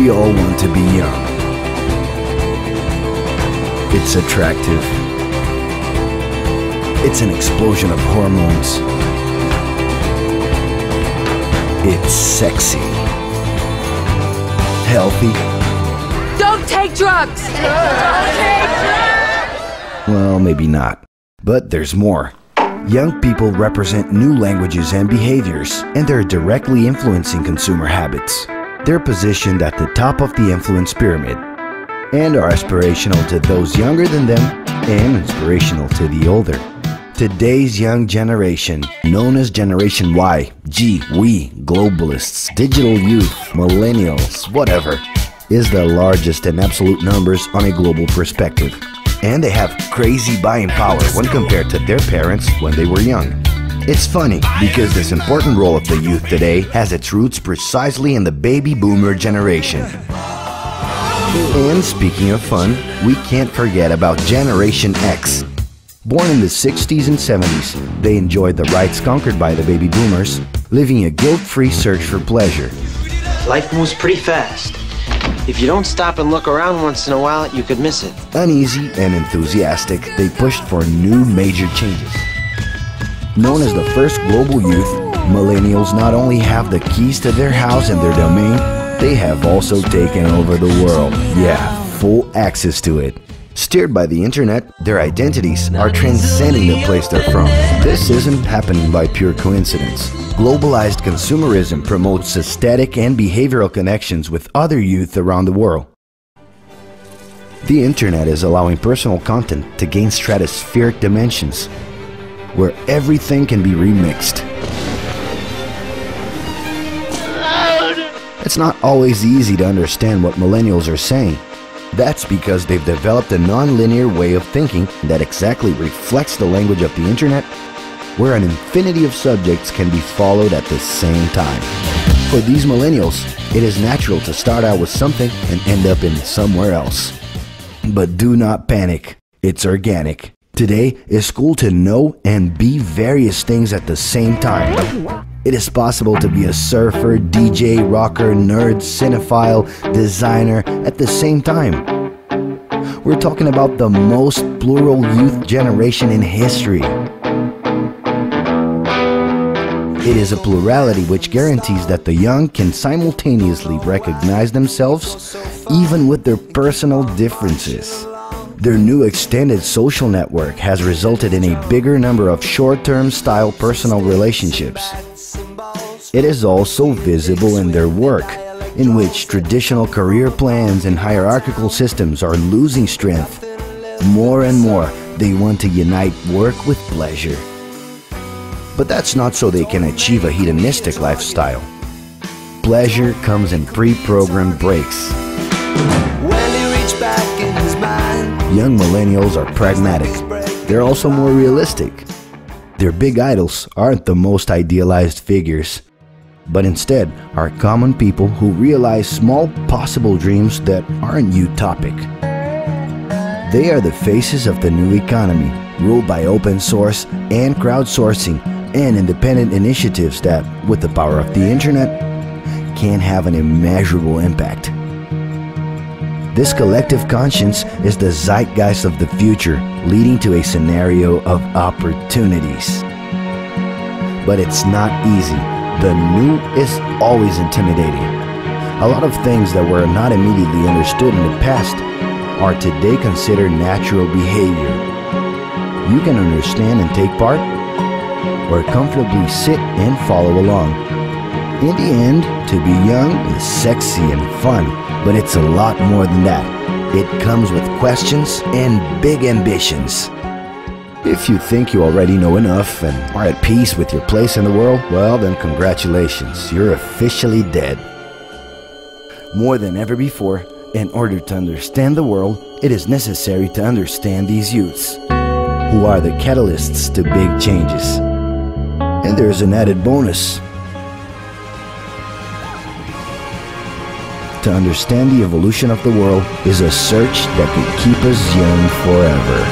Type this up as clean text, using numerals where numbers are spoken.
We all want to be young. It's attractive. It's an explosion of hormones. It's sexy. Healthy. Don't take drugs! Don't take drugs! Well, maybe not. But there's more. Young people represent new languages and behaviors, and they're directly influencing consumer habits. They're positioned at the top of the influence pyramid, and are aspirational to those younger than them, and inspirational to the older. Today's young generation, known as Generation Y, G, we, globalists, digital youth, millennials, whatever, is the largest in absolute numbers on a global perspective. And they have crazy buying power when compared to their parents when they were young. It's funny because this important role of the youth today has its roots precisely in the baby boomer generation. And speaking of fun, we can't forget about Generation X. Born in the 60s and 70s, they enjoyed the rights conquered by the baby boomers, living a guilt-free search for pleasure. Life moves pretty fast. If you don't stop and look around once in a while, you could miss it. Uneasy and enthusiastic, they pushed for new major changes. Known as the first global youth, Millennials not only have the keys to their house and their domain, they have also taken over the world. Yeah, full access to it. Steered by the internet, their identities are transcending the place they're from. This isn't happening by pure coincidence. Globalized consumerism promotes aesthetic and behavioral connections with other youth around the world. The internet is allowing personal content to gain stratospheric dimensions, where everything can be remixed. It's not always easy to understand what millennials are saying. That's because they've developed a non-linear way of thinking that exactly reflects the language of the internet, where an infinity of subjects can be followed at the same time. For these millennials, it is natural to start out with something and end up in somewhere else. But do not panic, it's organic. Today, it's cool to know and be various things at the same time. It is possible to be a surfer, DJ, rocker, nerd, cinephile, designer at the same time. We're talking about the most plural youth generation in history. It is a plurality which guarantees that the young can simultaneously recognize themselves even with their personal differences. Their new extended social network has resulted in a bigger number of short-term style personal relationships. It is also visible in their work, in which traditional career plans and hierarchical systems are losing strength. More and more, they want to unite work with pleasure. But that's not so they can achieve a hedonistic lifestyle. Pleasure comes in pre-programmed breaks. Young millennials are pragmatic. They're also more realistic. Their big idols aren't the most idealized figures, but instead are common people who realize small possible dreams that aren't utopic. They are the faces of the new economy, ruled by open source and crowdsourcing and independent initiatives that, with the power of the internet, can have an immeasurable impact. This collective conscience is the zeitgeist of the future, leading to a scenario of opportunities. But it's not easy. The new is always intimidating. A lot of things that were not immediately understood in the past are today considered natural behavior. You can understand and take part, or comfortably sit and follow along. In the end, to be young is sexy and fun, but it's a lot more than that. It comes with questions and big ambitions. If you think you already know enough and are at peace with your place in the world, well then congratulations, you're officially dead. More than ever before, in order to understand the world, it is necessary to understand these youths, who are the catalysts to big changes. And there's an added bonus. To understand the evolution of the world is a search that could keep us young forever.